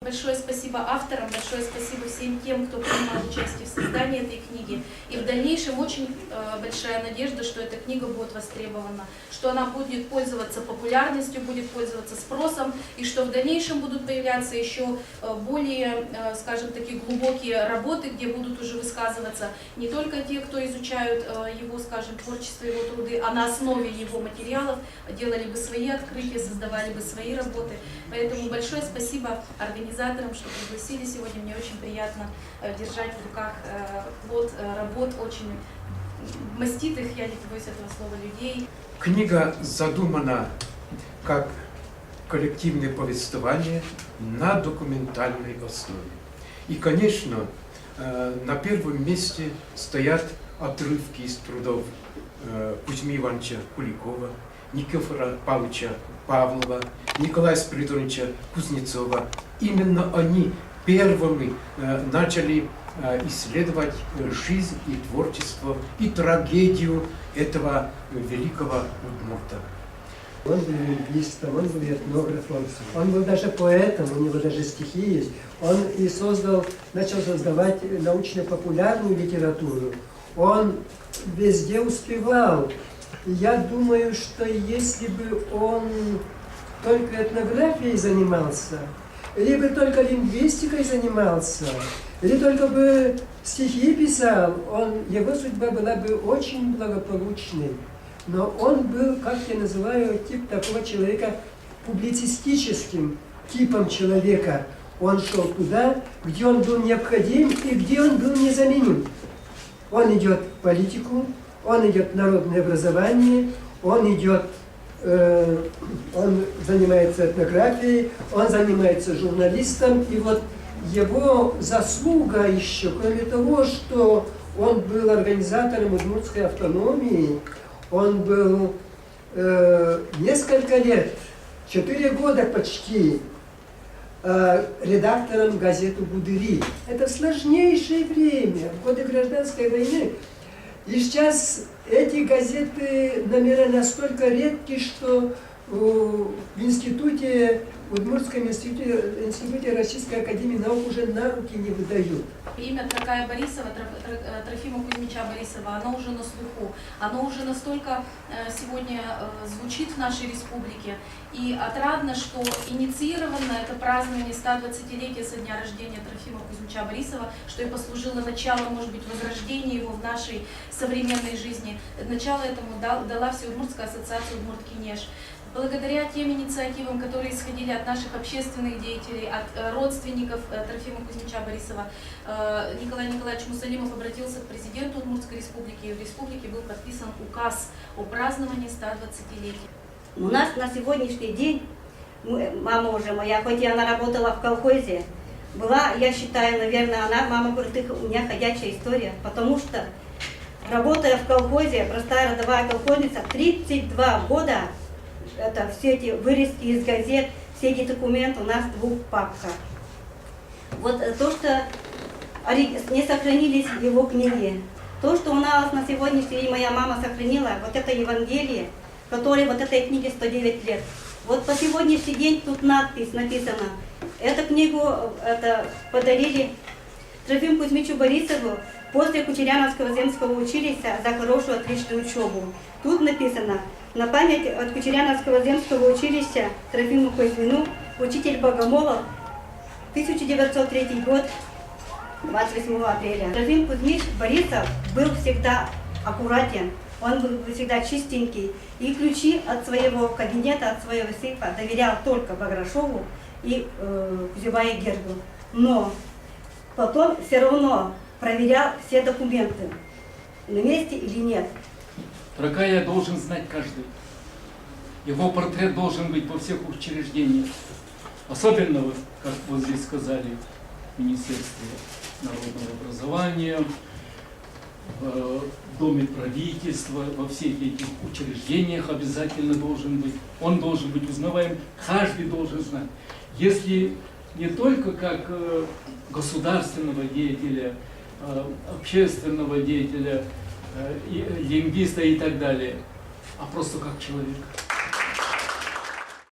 Большое спасибо авторам, большое спасибо всем тем, кто принимал участие в создании этой книги. И в дальнейшем очень большая надежда, что эта книга будет востребована, что она будет пользоваться популярностью, будет пользоваться спросом, и что в дальнейшем будут появляться еще более, скажем, такие глубокие работы, где будут уже высказываться не только те, кто изучают его, скажем, творчество, его труды, а на основе его материалов делали бы свои открытия, создавали бы свои работы. Поэтому большое спасибо организаторам, что пригласили сегодня. Мне очень приятно держать в руках плод работ очень маститых, я не побоюсь этого слова, людей. Книга задумана как коллективное повествование на документальной основе. И, конечно, на первом месте стоят отрывки из трудов Кузьмы Ивановича Куликова, Никифора Павловича Павлова, Николая Спиридоновича Кузнецова. Именно они первыми начали исследовать жизнь и творчество, и трагедию этого великого удмурта. Он был лингвистом, он был этнографом, он был даже поэтом, у него даже стихи есть. Он и начал создавать научно-популярную литературу. Он везде успевал. Я думаю, что если бы он только этнографией занимался, либо только лингвистикой занимался, или только бы стихи писал, его судьба была бы очень благополучной. Но он был, как я называю, тип такого человека, публицистическим типом человека. Он шел туда, где он был необходим и где он был незаменим. Он идет в политику, он идет в народное образование, он занимается этнографией, он занимается журналистом. И вот его заслуга еще, кроме того, что он был организатором удмуртской автономии, он был несколько лет, 4 года почти, редактором газеты «Будыри». Это сложнейшее время, в годы гражданской войны. И сейчас эти газеты, номера настолько редки, что в Удмуртском институте Российской академии наук уже на руки не выдают. Имя Тракая Борисова, Трофима Кузьмича Борисова, оно уже на слуху, оно уже настолько сегодня звучит в нашей республике. И отрадно, что инициировано это празднование 120-летия со дня рождения Трофима Кузьмича Борисова, что и послужило началом, может быть, возрождения его в нашей современной жизни. Начало этому дала Всеудмуртская ассоциация «Удмурт-Кинеш». Благодаря тем инициативам, которые исходили от наших общественных деятелей, от родственников Трофима Кузьмича Борисова, Николай Николаевич Мусалимов обратился к президенту Удмуртской республики, и в республике был подписан указ о праздновании 120-летия. У нас на сегодняшний день, мама уже моя, хоть и она работала в колхозе, была, я считаю, наверное, мама говорит, у меня ходячая история, потому что, работая в колхозе, простая родовая колхозница, 32 года, это все эти вырезки из газет, все эти документы у нас в 2 папках. Вот то, что не сохранились его книги, то, что у нас на сегодняшний день моя мама сохранила, вот это Евангелие, которое вот этой книге 109 лет. Вот по сегодняшний день тут надпись написана. Эту книгу подарили Трофиму Кузьмичу Борисову после Кучеряновского земского училища за хорошую отличную учебу. Тут написано: на память от Кучеряновского земского училища Трофиму Кузьмину, учитель Богомолов, 1903 год, 28 апреля. Трофим Кузьмич Борисов был всегда аккуратен, он был всегда чистенький, и ключи от своего кабинета, от своего сейфа доверял только Баграшову и Кузюбае Гергу. Но потом все равно проверял все документы, на месте или нет. Тракая должен знать каждый. Его портрет должен быть во всех учреждениях. Особенно, как вот здесь сказали, в Министерстве народного образования, в Доме правительства, во всех этих учреждениях обязательно должен быть. Он должен быть узнаваем, каждый должен знать. Если не только как государственного деятеля, общественного деятеля, лингвиста и так далее, а просто как человека.